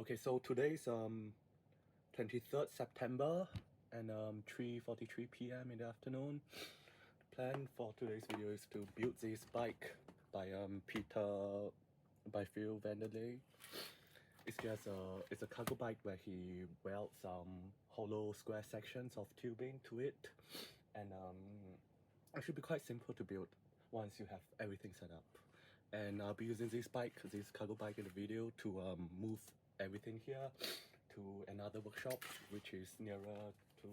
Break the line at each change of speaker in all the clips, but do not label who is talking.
Okay, so today's 23rd September and 3:43 p.m. in the afternoon. The plan for today's video is to build this bike by Phil Vanderlei. It's a cargo bike where he welds some hollow square sections of tubing to it, and it should be quite simple to build once you have everything set up. And I'll be using this cargo bike in the video to move everything here to another workshop which is nearer to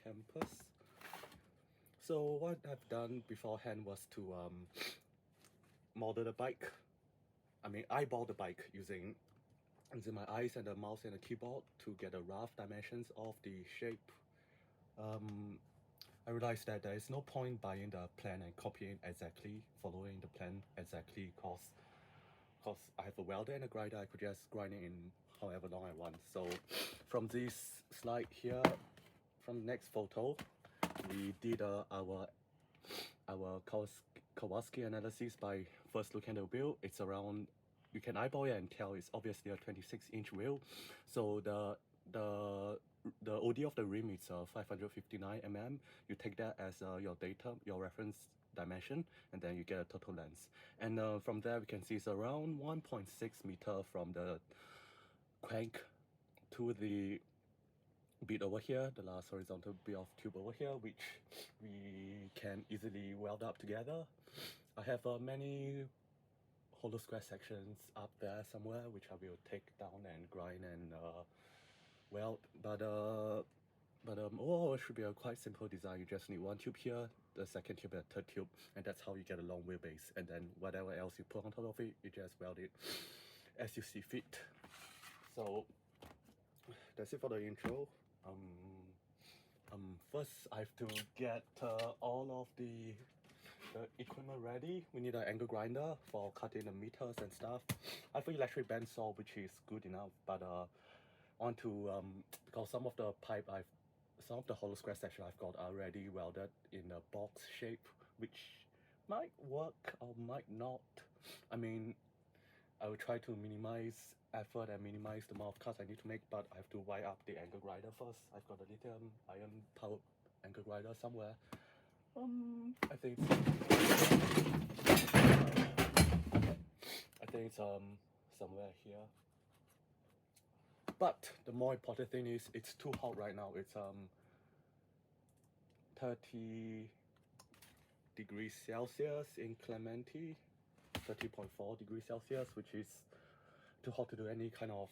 campus. So what I've done beforehand was to model the bike. Eyeball the bike using my eyes and the mouse and the keyboard to get a rough dimensions of the shape. I realized that there is no point buying the plan and copying exactly, following the plan exactly, cause I have a welder and a grinder. I could just grind it in however long I want. So from this slide here, from the next photo, we did our Kawasaki analysis by first looking at the wheel. It's around, you can eyeball it and tell it's obviously a 26-inch wheel. So the OD of the rim is 559 mm. You take that as your reference dimension, and then you get a total length. And from there we can see it's around 1.6 meter from the crank to the bit over here, the last horizontal bit of tube over here, which we can easily weld up together. I have many hollow square sections up there somewhere, which I will take down and grind and weld. But overall, it should be a quite simple design. You just need one tube here, the second tube, and the third tube, and that's how you get a long wheelbase. And then whatever else you put on top of it, you just weld it as you see fit. So that's it for the intro. First I have to get all of the equipment ready. We need an angle grinder for cutting the meters and stuff. I have an electric bandsaw, which is good enough, but because some of the hollow square section I've got are already welded in a box shape, which might work or might not. I will try to minimize effort and minimize the amount of cuts I need to make, but I have to wire up the angle grinder first. I've got a lithium ion powered angle grinder somewhere. I think it's somewhere here. But the more important thing is it's too hot right now. It's 30 degrees Celsius in Clementi, 30.4 degrees Celsius, which is too hot to do any kind of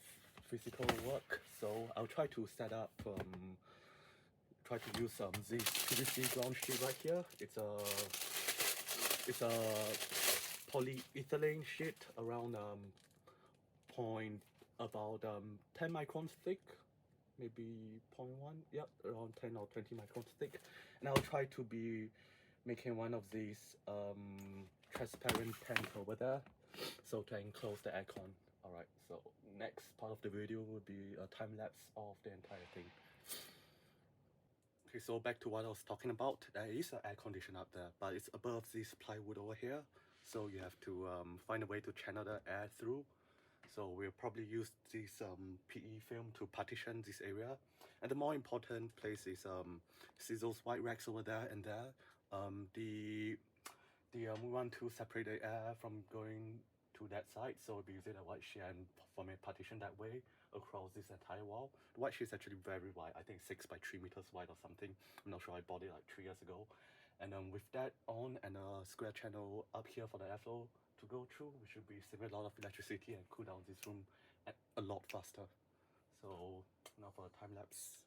physical work. So I'll try to set up try to use this PVC ground sheet right here. It's a polyethylene sheet around about 10 microns thick, maybe 0.1, yep, around 10 or 20 microns thick. And I'll try to be making one of these transparent tent over there, so to enclose the aircon. Alright, so next part of the video will be a time lapse of the entire thing. Okay, so back to what I was talking about. There is an air conditioner up there, but it's above this plywood over here, so you have to find a way to channel the air through. So we'll probably use this PE film to partition this area. And the more important place is see those white racks over there and there. We want to separate the air from going to that side, so we'll be using a white sheet and form a partition that way across this entire wall. The white sheet is actually very wide, I think 6 by 3 meters wide or something. I'm not sure, I bought it like 3 years ago. And with that on and a square channel up here for the airflow to go through, we should be saving a lot of electricity and cool down this room a lot faster. So now for the time lapse.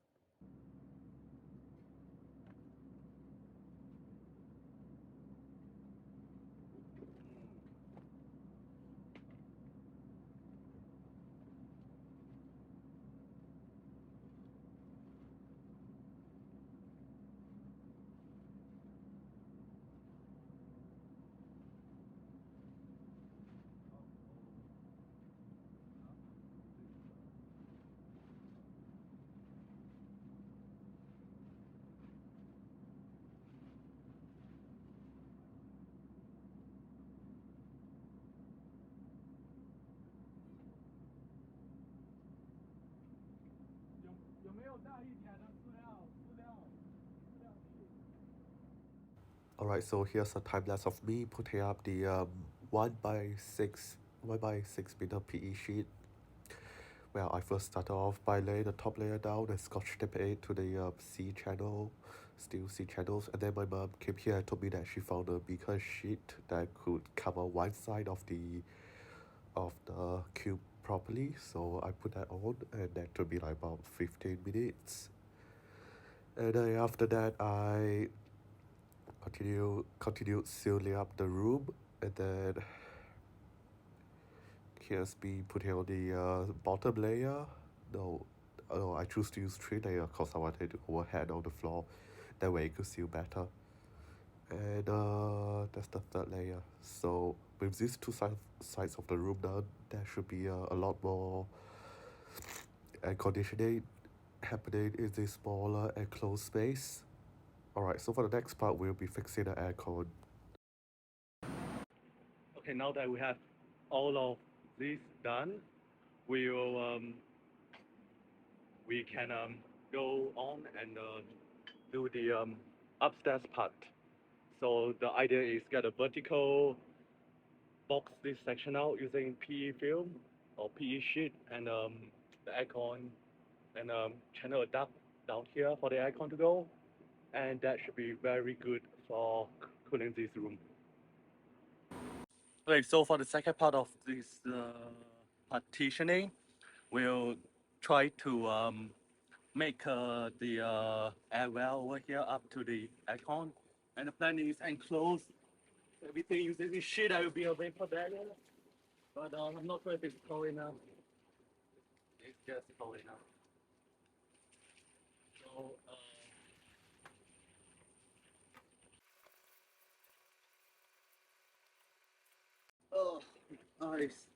Alright, so here's a time lapse of me putting up the 1 by 6 meter PE sheet. Well, I first started off by laying the top layer down and scotch tape it to the C channel, steel C channels, and then my mom came here and told me that she found a bigger sheet that could cover one side of the cube properly. So I put that on, and that took me like about 15 minutes. And then after that, I continued sealing up the room, and then here's me putting on the bottom layer. No, I choose to use 3 layer because I wanted to overhead on the floor. That way it could seal better. And that's the third layer. So with these two sides of the room done, there should be a lot more air conditioning happening in this smaller enclosed space. Alright, so for the next part, we'll be fixing the aircon. Okay, now that we have all of this done, we can go on and do the upstairs part. So the idea is get a vertical box this section out using PE film or PE sheet and the aircon and channel a duct down here for the aircon to go, and that should be very good for cooling this room. Okay, so for the second part of this partitioning, we'll try to make the air well over here up to the aircon, and the plan is enclose everything using this sheet. I will be a vapor barrier, but I'm not sure if it's tall enough. It's just tall enough. So oh, nice.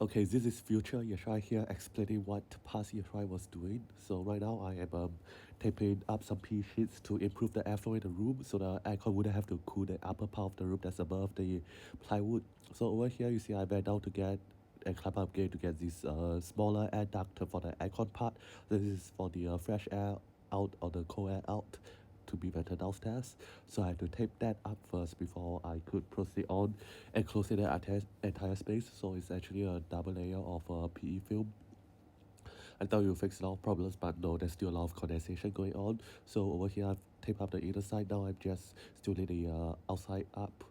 Okay, this is future Yashai here explaining what past Yashai was doing. So right now I am taping up some P sheets to improve the airflow in the room so the aircon wouldn't have to cool the upper part of the room that's above the plywood. So over here you see I went down to get and climb up again to get this smaller air duct for the aircon part. This is for the fresh air out or the cold air out to be better downstairs. So I had to tape that up first before I could proceed on and closing the entire space. So it's actually a double layer of PE film. I thought you fix a lot of problems, but no, there's still a lot of condensation going on. So over here I've taped up the inner side. Now I'm just still need the outside up,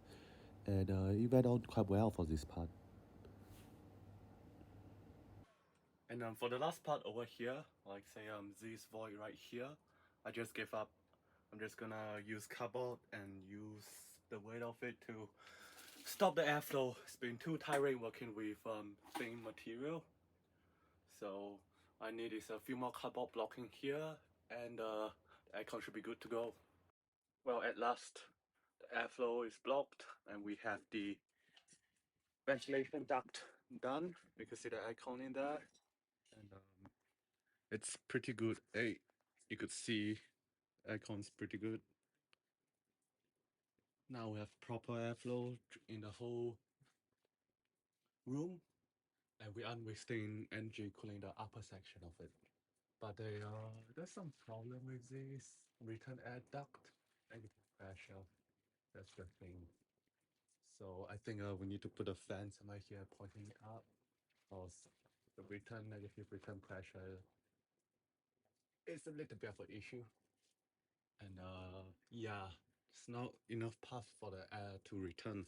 and it went on quite well for this part. And for the last part over here, like say this void right here, I just gave up. I'm just gonna use cardboard and use the weight of it to stop the airflow. It's been too tiring working with thin material. So I need is a few more cardboard blocking here, and the aircon should be good to go. Well, at last, the airflow is blocked, and we have the ventilation duct done. You can see the aircon in there, and it's pretty good. Hey, you could see aircon's pretty good. Now we have proper airflow in the whole room, and we aren't wasting energy cooling the upper section of it. But there's some problem with this return air duct, negative pressure. That's the thing. So I think we need to put a fan somewhere here pointing it up, because the negative return pressure is a little bit of an issue. And yeah, it's not enough path for the air to return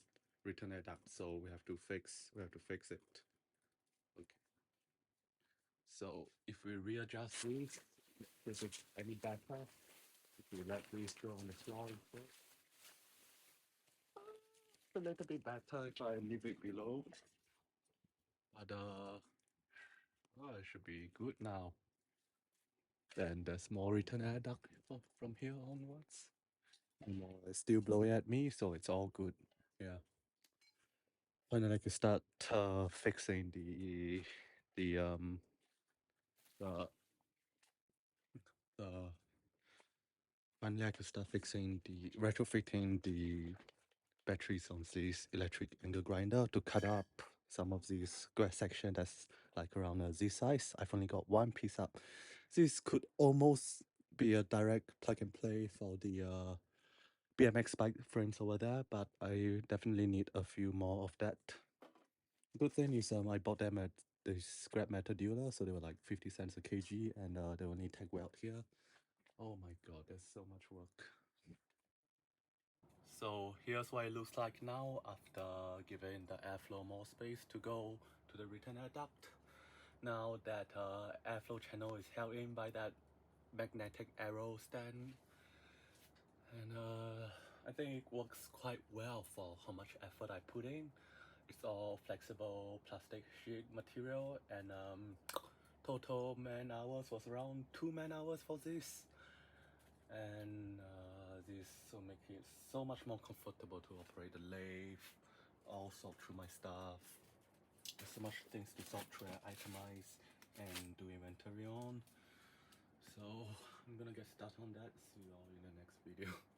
air duct. So we have to fix it. Okay. So if we readjust these, is it any better? If we let these go on the floor instead, it's a little bit better if I leave it below. But Oh, it should be good now. Then there's more return air duct from here onwards. More it's still blowing at me, so it's all good. Yeah. And then I can start fixing the the the finally I can start fixing the retrofitting the batteries on this electric angle grinder to cut up some of these grass section that's like around a Z size. I've only got one piece up. This could almost be a direct plug and play for the BMX bike frames over there, but I definitely need a few more of that. Good thing is I bought them at the scrap metal dealer, so they were like 50 cents a kg, and they only tag weld here. Oh my god, there's so much work. So here's what it looks like now after giving the airflow more space to go to the return air duct. Now that airflow channel is held in by that magnetic arrow stand, and I think it works quite well for how much effort I put in. It's all flexible plastic sheet material, and total man hours was around 2 man hours for this. And this will make it so much more comfortable to operate the lathe, all sort through my stuff. There's so much things to sort through, itemize, and do inventory on. So I'm gonna get started on that. See you all in the next video.